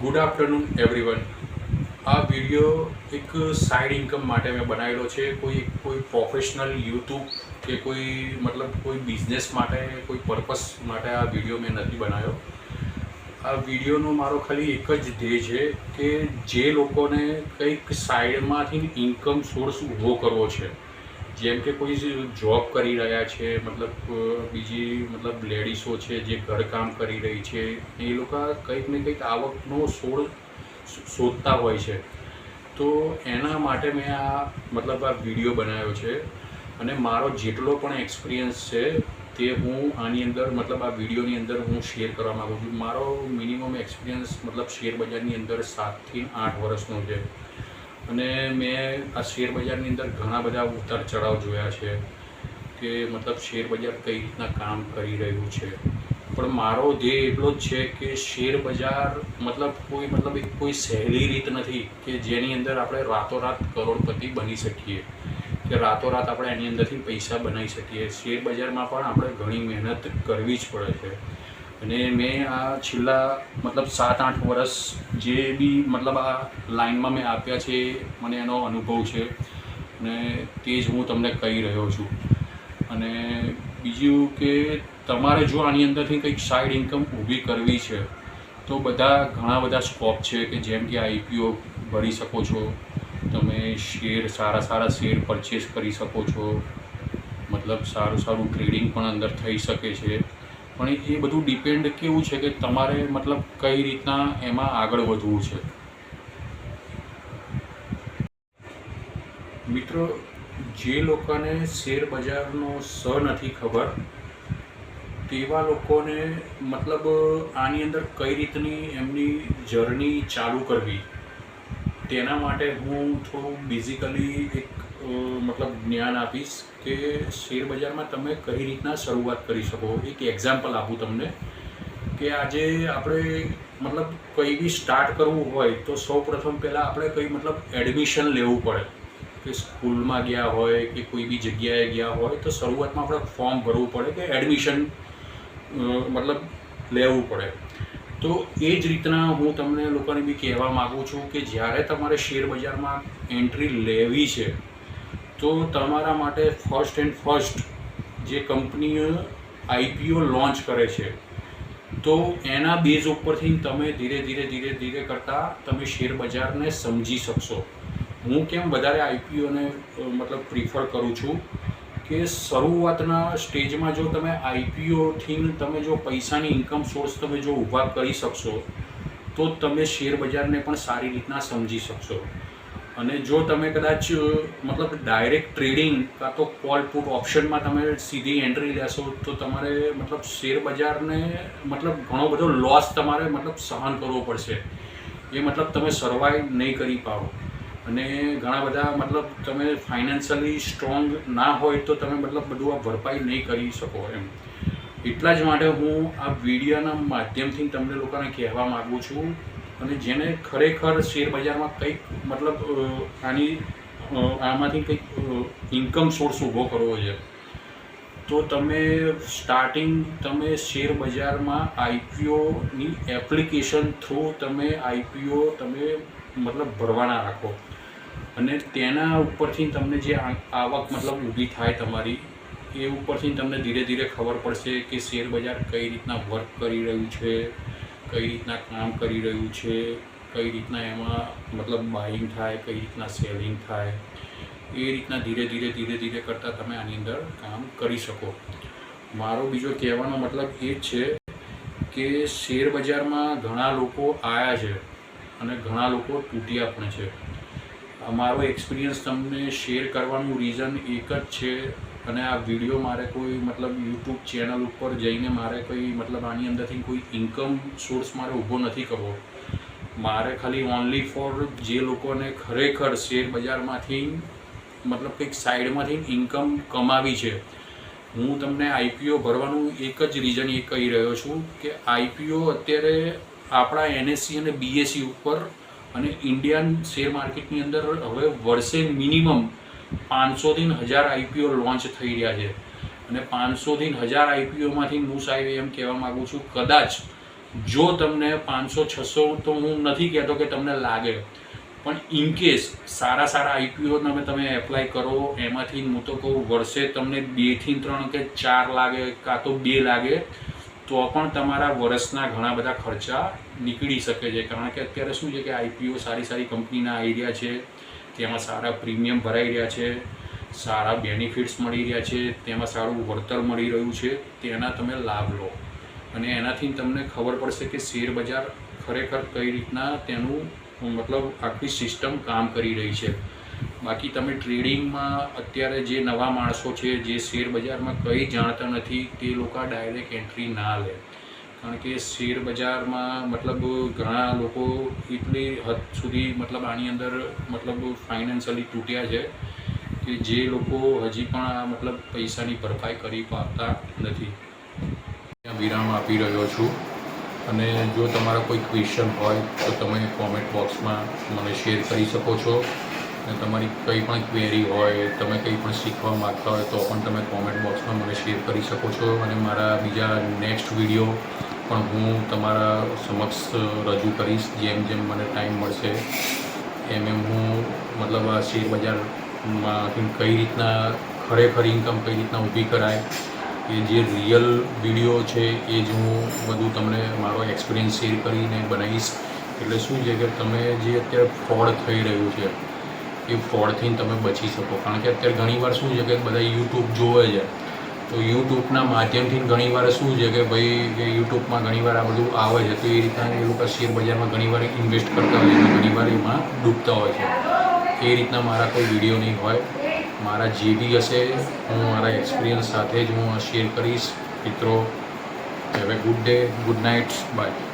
Good afternoon everyone. આ video એક side income માટે મેં બનાવેલો છે। કોઈ પ્રોફેશનલ યુટ્યુબ કે કોઈ બિઝનેસ માટે કોઈ પર્પસ માટે આ વિડીયો મેં નથી બનાવ્યો। આ વિડીયોનો મારો ખાલી એક જ ધ્યેય છે કે જે લોકોને કંઈક સાઈડમાંથી ઇન્કમ સોર્સ ઊભો કરવો છે, જેમ કે કોઈ જોબ કરી રહ્યા છે, બીજી લેડીઝો છે જે ઘરકામ કરી રહી છે, એ લોકો કંઈક ને કંઈક આવકનો સોર્સ શોધતા હોય છે। તો એના માટે મેં આ વિડીયો બનાવ્યો છે અને મારો જેટલો પણ એક્સપિરિયન્સ છે તે હું આની અંદર આ વિડીયોની અંદર હું શેર કરવા માગું છું। મારો મિનિમમ એક્સપિરિયન્સ શેર બજારની અંદર 7 થી 8 વર્ષનો છે અને મેં આ શેર બજારની અંદર ઘણા બધા ઉતાર ચઢાવ જોયા છે કે શેર બજાર કઈ રીતના કામ કરી રહ્યું છે। પણ મારો ધ્યેય એટલો જ છે કે શેર બજાર કોઈ સહેલી રીત નથી કે જેની અંદર આપણે રાતોરાત કરોડપતિ બની શકીએ કે રાતોરાત આપણે એની અંદરથી પૈસા બનાવી શકીએ। શેર બજારમાં પણ આપણે ઘણી મહેનત કરવી જ પડે છે અને મેં આ છેલ્લા 7-8 વર્ષ જે બી આ લાઈનમાં મેં આપ્યા છે, મને એનો અનુભવ છે અને તે જ હું તમને કહી રહ્યો છું। અને બીજું કે તમારે જો આની અંદરથી કંઈક સાઈડ ઇન્કમ ઊભી કરવી છે તો ઘણા બધા સ્કોપ છે કે જેમ કે આઈપીઓ ભરી શકો છો, તમે સારા શેર પરચેસ કરી શકો છો, સારું ટ્રેડિંગ પણ અંદર થઈ શકે છે। પણ એ બધું ડિપેન્ડ કેવું છે કે તમારે કઈ રીતના એમાં આગળ વધવું છે। મિત્રો, જે લોકોને શેર બજારનો નથી ખબર તેવા લોકોને આની અંદર કઈ રીતની એમની જર્ની ચાલુ કરવી તેના માટે હું થોડું બેઝિકલી એક જ્ઞાન આપીશ કે શેર બજારમાં તમે કઈ રીતના શરૂઆત કરી શકો। એક એક્ઝામ્પલ આપું તમને કે આજે આપણે કંઈ બી સ્ટાર્ટ કરવું હોય તો સૌપ્રથમ પહેલાં આપણે કંઈ એડમિશન લેવું પડે કે સ્કૂલમાં ગયા હોય કે કોઈ બી જગ્યાએ ગયા હોય તો શરૂઆતમાં આપણે ફોર્મ ભરવું પડે કે એડમિશન લેવું પડે। તો એ જ રીતના હું તમને લોકોને બી કહેવા માગું છું કે જ્યારે તમારે શેર બજારમાં એન્ટ્રી લેવી છે તો તમારા માટે ફર્સ્ટ જે કંપનીઓ આઈપીઓ લોન્ચ કરે છે તો એના બેઝ ઉપરથી તમે ધીરે કરતાં તમે શેર બજારને સમજી શકશો। હું કેમ વધારે આઈપીઓને પ્રિફર કરું છું કે શરૂઆતના સ્ટેજમાં જો તમે આઈપીઓથી તમે જો પૈસાની ઇન્કમ સોર્સ તમે જો ઊભા કરી શકશો તો તમે શેર બજારને પણ સારી રીતના સમજી શકશો। અને જો તમે કદાચ ડાયરેક્ટ ટ્રેડિંગ કાં તો કોલ પુટ ઓપ્શનમાં તમે સીધી એન્ટ્રી લેશો તો તમારે શેર બજારને ઘણો બધો લોસ તમારે સહન કરવો પડશે। એ તમે સર્વાઈવ નહીં કરી પાવો અને ઘણા બધા તમે ફાઇનાન્શિયલી સ્ટ્રોંગ ના હોય તો તમે બધું આ ભરપાઈ નહીં કરી શકો એમ। એટલા જ માટે હું આ વિડીયોના માધ્યમથી તમને લોકોને કહેવા માગું છું અને જેને ખરેખર શેર બજારમાં કંઈક આમાંથી કંઈક ઇન્કમ સોર્સ ઊભો કરવો છે તો તમે શેર બજારમાં આઈપીઓની એપ્લિકેશન થ્રુ તમે આઈપીઓ ભરવાના રાખો અને તેના ઉપરથી તમને જે આવક ઊભી થાય તમારી એ ઉપરથી તમને ધીરે ખબર પડશે કે શેર બજાર કઈ રીતના વર્ક કરી રહ્યું છે, કઈ રીતના કામ કરી રહ્યું છે, કઈ રીતના એમાં બાઇંગ થાય, કઈ રીતના સેલિંગ થાય, એ રીતના ધીરે કરતાં તમે આની અંદર કામ કરી શકો। મારો બીજો કહેવાનો એ જ છે કે શેર બજારમાં ઘણા લોકો આવ્યા છે અને ઘણા લોકો તૂટ્યા પણ છે। અમારો એક્સપિરિયન્સ તમને શેર કરવાનું રીઝન એક જ છે અને આ વિડીયો મારે કોઈ યુટ્યુબ ચેનલ ઉપર જઈને મારે કોઈ આની અંદરથી કોઈ ઇન્કમ સોર્સ મારે ઊભો નથી કરવો। મારે ખાલી ઓનલી ફોર જે લોકોને ખરેખર શેર બજારમાંથી કંઈક સાઈડમાંથી ઇન્કમ કમાવી છે, હું તમને આઈપીઓ ભરવાનું એક જ રીઝન એ કહી રહ્યો છું કે આઈપીઓ અત્યારે આપણા એનએસસી અને બીએસસી ઉપર અને ઇન્ડિયન શેર માર્કેટની અંદર હવે વર્ષે મિનિમમ 500 થી 1000 આઈપીઓ લોન્ચ થઈ રહ્યા છે અને 500 થી 1000 આઈપીઓમાંથી હું સાહેબ એમ કહેવા માગું છું કદાચ જો તમને 500-600 તો હું નથી કહેતો કે તમને લાગે, પણ ઇનકેસ સારા આઈપીઓ તમે એપ્લાય કરો, એમાંથી હું તો કહું વર્ષે તમને 2 થી 3 કે 4 લાગે, કાં તો 2 લાગે, તો પણ તમારા વર્ષના ઘણા બધા ખર્ચા નીકળી શકે છે. કારણ કે અત્યારે શું છે કે આઈપીઓ સારી કંપનીના આવી રહ્યા છે, તેમાં સારા પ્રીમિયમ ભરાઈ રહ્યા છે, સારા બેનિફિટ્સ મળી રહ્યા છે, તેમાં સારું વળતર મળી રહ્યું છે. તેના તમે લાભ લો અને એનાથી તમને ખબર પડશે કે શેર બજાર ખરેખર કઈ રીતના તેનું મતલબ આખી સિસ્ટમ કામ કરી રહી છે. બાકી તમે ટ્રેડિંગમાં અત્યારે જે નવા માણસો છે, જે શેર બજારમાં કંઈ જાણતા નથી, તે લોકો ડાયરેક્ટ એન્ટ્રી ના લે. કારણ કે શેર બજારમાં મતલબ ઘણા લોકો એટલી હદ સુધી મતલબ આની અંદર મતલબ ફાઇનાન્શિયલી તૂટ્યા છે કે જે લોકો હજી પણ મતલબ પૈસાની ભરપાઈ કરી પાતા નથી. વિરામ આપી રહ્યો છું અને જો તમારા કોઈ ક્વેશ્ચન હોય તો તમે કોમેન્ટ બોક્સમાં મને શેર કરી શકો છો. અને તમારી કંઈ પણ ક્વેરી હોય, તમે કંઈ પણ શીખવા માગતા હોય તો પણ તમે કોમેન્ટ બોક્સમાં મને શેર કરી શકો છો. અને મારા બીજા નેક્સ્ટ વિડીયો પણ હું તમારા સમક્ષ રજૂ કરીશ. જેમ મને ટાઈમ મળશે એમ હું મતલબ આ શેર બજારમાં કઈ રીતના ખરેખર ઇન્કમ કઈ રીતના ઊભી કરાય, એ જે રિયલ વિડીયો છે એ જ હું બધું તમને મારો એક્સપિરિયન્સ શેર કરીને બનાવીશ. એટલે શું છે કે તમે જે અત્યારે ફ્રોડ થઈ રહ્યું છે એ ફ્રોડથી તમે બચી શકો. કારણ કે અત્યારે ઘણીવાર શું છે કે બધા યુટ્યુબ જોવે છે, તો યુટ્યુબના માધ્યમથી ઘણીવાર શું છે કે ભાઈ યુટ્યુબમાં ઘણીવાર આ બધું આવે છે, તો એ રીતના એ લોકો શેર બજારમાં ઘણીવાર ઇન્વેસ્ટ કરતા હોય છે, ઘણીવાર એમાં ડૂબતા હોય છે. એ રીતના મારા કોઈ વિડીયો નહીં હોય. મારા જે બી હશે હું મારા એક્સપિરિયન્સ સાથે જ હું શેર કરીશ. મિત્રો, have a good day, good night, by.